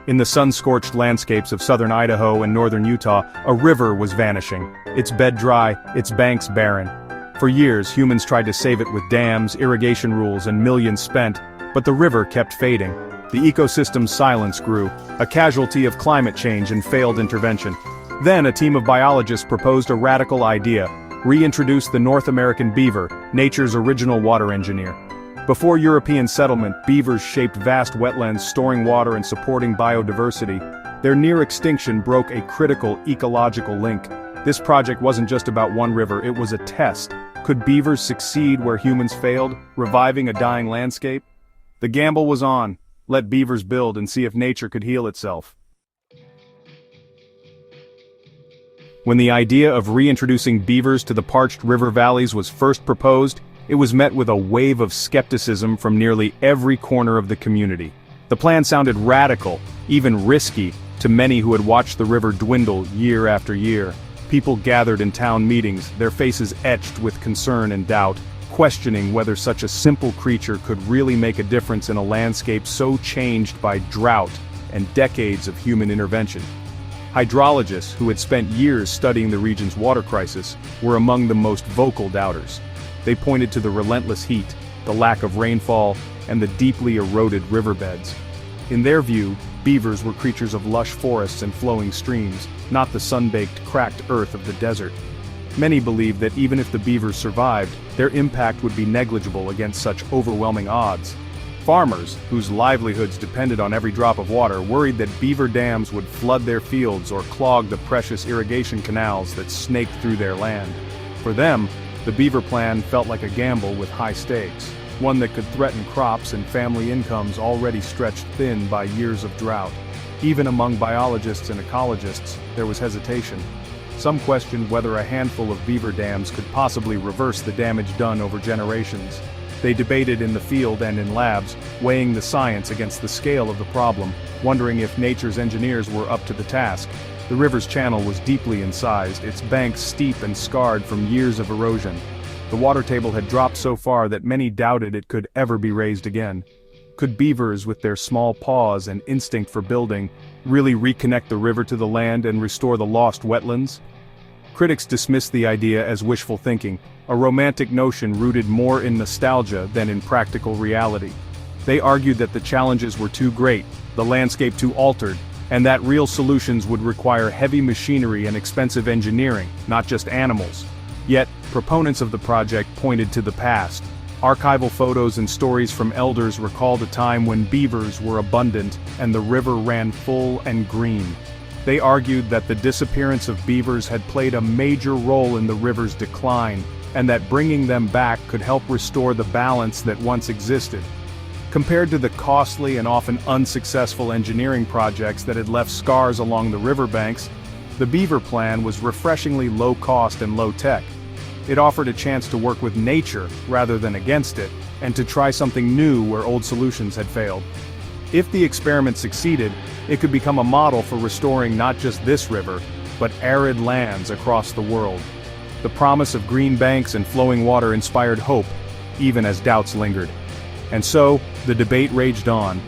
In the sun-scorched landscapes of southern Idaho and northern Utah, a river was vanishing, its bed dry, its banks barren. For years, humans tried to save it with dams, irrigation rules, and millions spent, but the river kept fading. The ecosystem's silence grew, a casualty of climate change and failed intervention. Then a team of biologists proposed a radical idea: reintroduce the North American beaver, nature's original water engineer. Before European settlement, beavers shaped vast wetlands, storing water and supporting biodiversity. Their near extinction broke a critical ecological link. This project wasn't just about one river, it was a test. Could beavers succeed where humans failed, reviving a dying landscape? The gamble was on. Let beavers build and see if nature could heal itself. When the idea of reintroducing beavers to the parched river valleys was first proposed, it was met with a wave of skepticism from nearly every corner of the community. The plan sounded radical, even risky, to many who had watched the river dwindle year after year. People gathered in town meetings, their faces etched with concern and doubt, questioning whether such a simple creature could really make a difference in a landscape so changed by drought and decades of human intervention. Hydrologists, who had spent years studying the region's water crisis, were among the most vocal doubters. They pointed to the relentless heat, the lack of rainfall, and the deeply eroded riverbeds. In their view, beavers were creatures of lush forests and flowing streams, not the sun-baked, cracked earth of the desert. Many believed that even if the beavers survived, their impact would be negligible against such overwhelming odds. Farmers, whose livelihoods depended on every drop of water, worried that beaver dams would flood their fields or clog the precious irrigation canals that snaked through their land. For them, the beaver plan felt like a gamble with high stakes, one that could threaten crops and family incomes already stretched thin by years of drought. Even among biologists and ecologists, there was hesitation. Some questioned whether a handful of beaver dams could possibly reverse the damage done over generations. They debated in the field and in labs, weighing the science against the scale of the problem, wondering if nature's engineers were up to the task. The river's channel was deeply incised, its banks steep and scarred from years of erosion. The water table had dropped so far that many doubted it could ever be raised again. Could beavers, with their small paws and instinct for building, really reconnect the river to the land and restore the lost wetlands? Critics dismissed the idea as wishful thinking, a romantic notion rooted more in nostalgia than in practical reality. They argued that the challenges were too great, the landscape too altered, and that real solutions would require heavy machinery and expensive engineering, not just animals. Yet, proponents of the project pointed to the past. Archival photos and stories from elders recalled a time when beavers were abundant and the river ran full and green. They argued that the disappearance of beavers had played a major role in the river's decline, and that bringing them back could help restore the balance that once existed. Compared to the costly and often unsuccessful engineering projects that had left scars along the riverbanks, the beaver plan was refreshingly low cost and low tech. It offered a chance to work with nature rather than against it, and to try something new where old solutions had failed. If the experiment succeeded, it could become a model for restoring not just this river, but arid lands across the world. The promise of green banks and flowing water inspired hope, even as doubts lingered. And so, the debate raged on,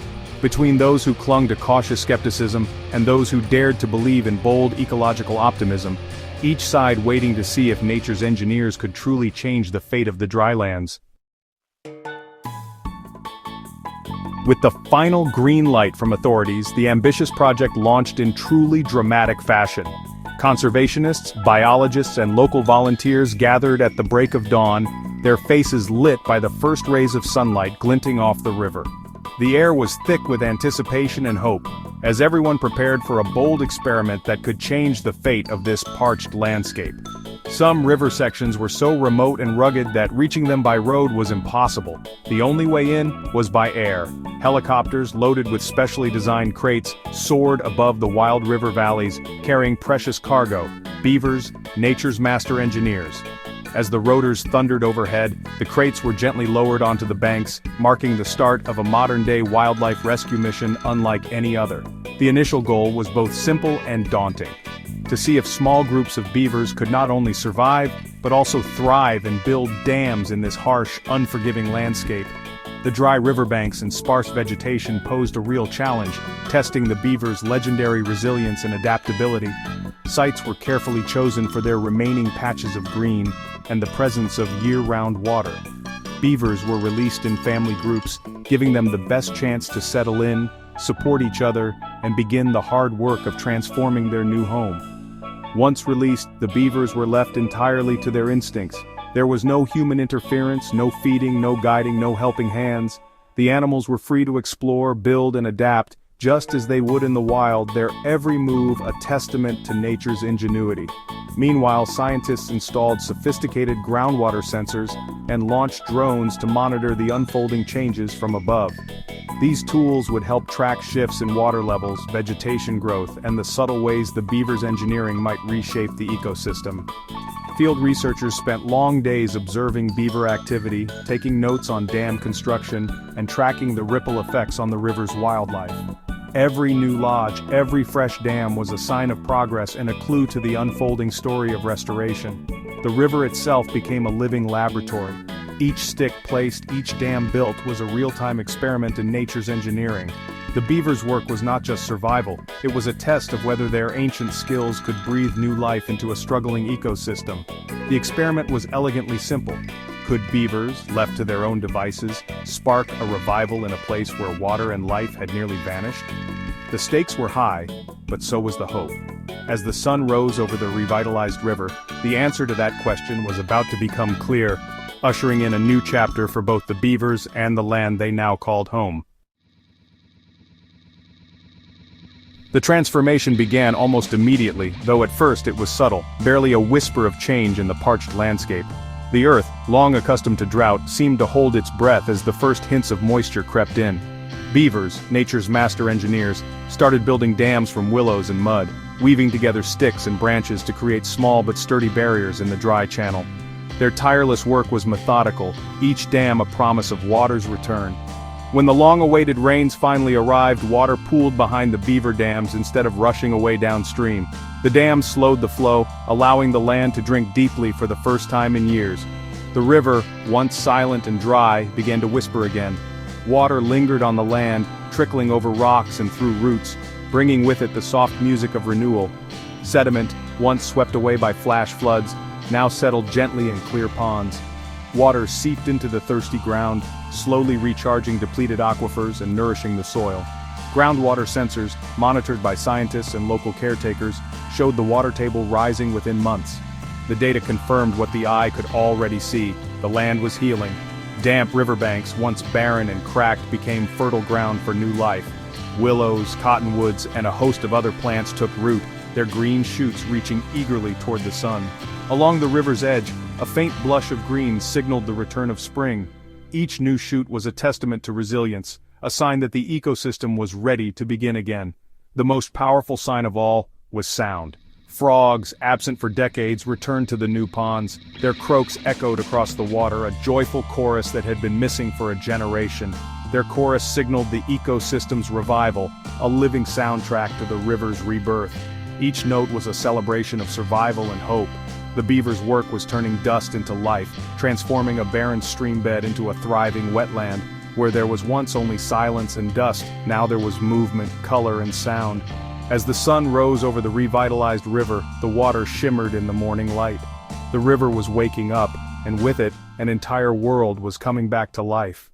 between those who clung to cautious skepticism and those who dared to believe in bold ecological optimism, each side waiting to see if nature's engineers could truly change the fate of the drylands. With the final green light from authorities, the ambitious project launched in truly dramatic fashion. Conservationists, biologists, and local volunteers gathered at the break of dawn, their faces lit by the first rays of sunlight glinting off the river. The air was thick with anticipation and hope, as everyone prepared for a bold experiment that could change the fate of this parched landscape. Some river sections were so remote and rugged that reaching them by road was impossible. The only way in was by air. Helicopters, loaded with specially designed crates, soared above the wild river valleys, carrying precious cargo: beavers, nature's master engineers. As the rotors thundered overhead, the crates were gently lowered onto the banks, marking the start of a modern-day wildlife rescue mission unlike any other. The initial goal was both simple and daunting: to see if small groups of beavers could not only survive, but also thrive and build dams in this harsh, unforgiving landscape. The dry riverbanks and sparse vegetation posed a real challenge, testing the beavers' legendary resilience and adaptability. Sites were carefully chosen for their remaining patches of green and the presence of year-round water. Beavers were released in family groups, giving them the best chance to settle in, support each other, and begin the hard work of transforming their new home. Once released, the beavers were left entirely to their instincts. There was no human interference, no feeding, no guiding, no helping hands. The animals were free to explore, build, and adapt, just as they would in the wild, their every move a testament to nature's ingenuity. Meanwhile, scientists installed sophisticated groundwater sensors and launched drones to monitor the unfolding changes from above. These tools would help track shifts in water levels, vegetation growth, and the subtle ways the beaver's engineering might reshape the ecosystem. Field researchers spent long days observing beaver activity, taking notes on dam construction, and tracking the ripple effects on the river's wildlife. Every new lodge, every fresh dam was a sign of progress and a clue to the unfolding story of restoration. The river itself became a living laboratory. Each stick placed, each dam built was a real-time experiment in nature's engineering. The beavers' work was not just survival, it was a test of whether their ancient skills could breathe new life into a struggling ecosystem. The experiment was elegantly simple. Could beavers, left to their own devices, spark a revival in a place where water and life had nearly vanished? The stakes were high, but so was the hope. As the sun rose over the revitalized river, the answer to that question was about to become clear, ushering in a new chapter for both the beavers and the land they now called home. The transformation began almost immediately, though at first it was subtle, barely a whisper of change in the parched landscape. The earth, long accustomed to drought, seemed to hold its breath as the first hints of moisture crept in. Beavers, nature's master engineers, started building dams from willows and mud, weaving together sticks and branches to create small but sturdy barriers in the dry channel. Their tireless work was methodical, each dam a promise of water's return. When the long-awaited rains finally arrived, water pooled behind the beaver dams instead of rushing away downstream. The dams slowed the flow, allowing the land to drink deeply for the first time in years. The river, once silent and dry, began to whisper again. Water lingered on the land, trickling over rocks and through roots, bringing with it the soft music of renewal. Sediment, once swept away by flash floods, now settled gently in clear ponds. Water seeped into the thirsty ground, slowly recharging depleted aquifers and nourishing the soil. Groundwater sensors, monitored by scientists and local caretakers, showed the water table rising within months. The data confirmed what the eye could already see: the land was healing. Damp riverbanks, once barren and cracked, became fertile ground for new life. Willows, cottonwoods, and a host of other plants took root, their green shoots reaching eagerly toward the sun. Along the river's edge, a faint blush of green signaled the return of spring. Each new shoot was a testament to resilience, a sign that the ecosystem was ready to begin again. The most powerful sign of all was sound. Frogs, absent for decades, returned to the new ponds. Their croaks echoed across the water, a joyful chorus that had been missing for a generation. Their chorus signaled the ecosystem's revival, a living soundtrack to the river's rebirth. Each note was a celebration of survival and hope. The beaver's work was turning dust into life, transforming a barren streambed into a thriving wetland. Where there was once only silence and dust, now there was movement, color, and sound. As the sun rose over the revitalized river, the water shimmered in the morning light. The river was waking up, and with it, an entire world was coming back to life.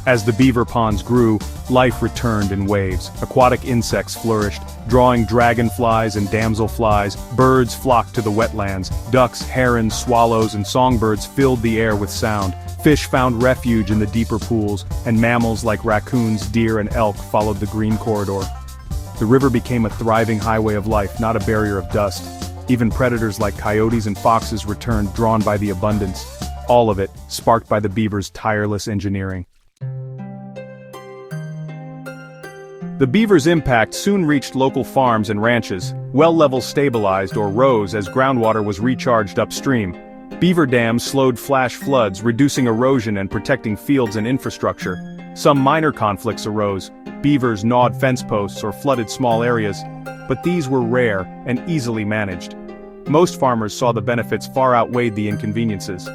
As the beaver ponds grew, life returned in waves. Aquatic insects flourished, drawing dragonflies and damselflies. Birds flocked to the wetlands. Ducks, herons, swallows, and songbirds filled the air with sound. Fish found refuge in the deeper pools, and mammals like raccoons, deer, and elk followed the green corridor. The river became a thriving highway of life, not a barrier of dust. Even predators like coyotes and foxes returned, drawn by the abundance. All of it sparked by the beaver's tireless engineering. The beaver's impact soon reached local farms and ranches. Well levels stabilized or rose as groundwater was recharged upstream. Beaver dams slowed flash floods, reducing erosion and protecting fields and infrastructure. Some minor conflicts arose. Beavers gnawed fence posts or flooded small areas, but these were rare and easily managed. Most farmers saw the benefits far outweighed the inconveniences.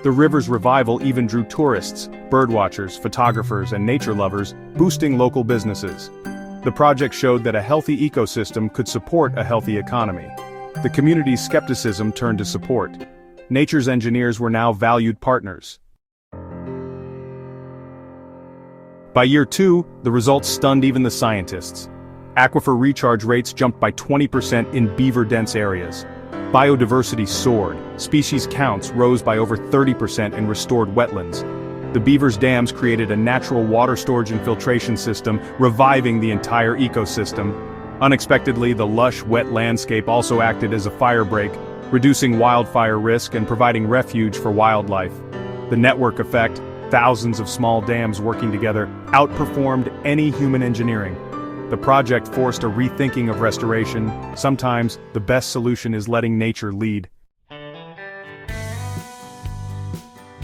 The river's revival even drew tourists, birdwatchers, photographers, and nature lovers, boosting local businesses. The project showed that a healthy ecosystem could support a healthy economy. The community's skepticism turned to support. Nature's engineers were now valued partners. By year 2, the results stunned even the scientists. Aquifer recharge rates jumped by 20% in beaver-dense areas. Biodiversity soared, species counts rose by over 30% in restored wetlands. The Beavers' dams created a natural water storage and filtration system, reviving the entire ecosystem. Unexpectedly, the lush, wet landscape also acted as a firebreak, reducing wildfire risk and providing refuge for wildlife. The network effect, thousands of small dams working together, outperformed any human engineering. The project forced a rethinking of restoration. Sometimes, the best solution is letting nature lead.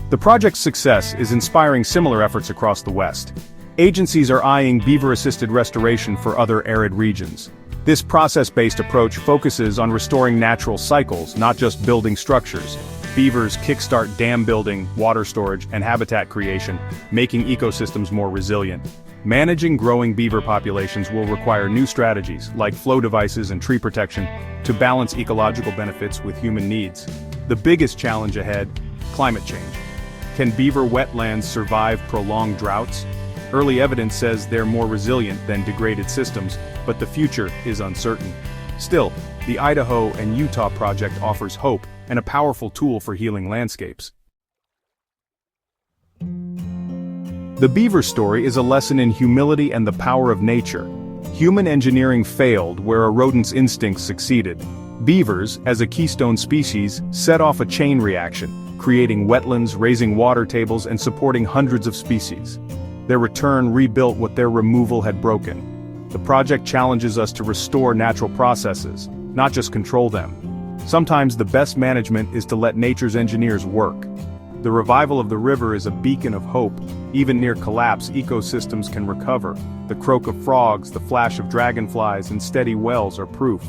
The project's success is inspiring similar efforts across the West. Agencies are eyeing beaver-assisted restoration for other arid regions. This process-based approach focuses on restoring natural cycles, not just building structures. Beavers kickstart dam building, water storage, and habitat creation, making ecosystems more resilient. Managing growing beaver populations will require new strategies, like flow devices and tree protection, to balance ecological benefits with human needs. The biggest challenge ahead: climate change. Can beaver wetlands survive prolonged droughts? Early evidence says they're more resilient than degraded systems, but the future is uncertain. Still, the Idaho and Utah project offers hope and a powerful tool for healing landscapes. The beaver story is a lesson in humility and the power of nature. Human engineering failed where a rodent's instincts succeeded. Beavers, as a keystone species, set off a chain reaction, creating wetlands, raising water tables, and supporting hundreds of species. Their return rebuilt what their removal had broken. The project challenges us to restore natural processes, not just control them. Sometimes the best management is to let nature's engineers work. The revival of the river is a beacon of hope. Even near collapse, ecosystems can recover. The croak of frogs, the flash of dragonflies, and steady wells are proof.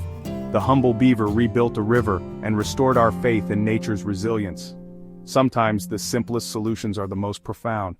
The humble beaver rebuilt a river and restored our faith in nature's resilience. Sometimes the simplest solutions are the most profound.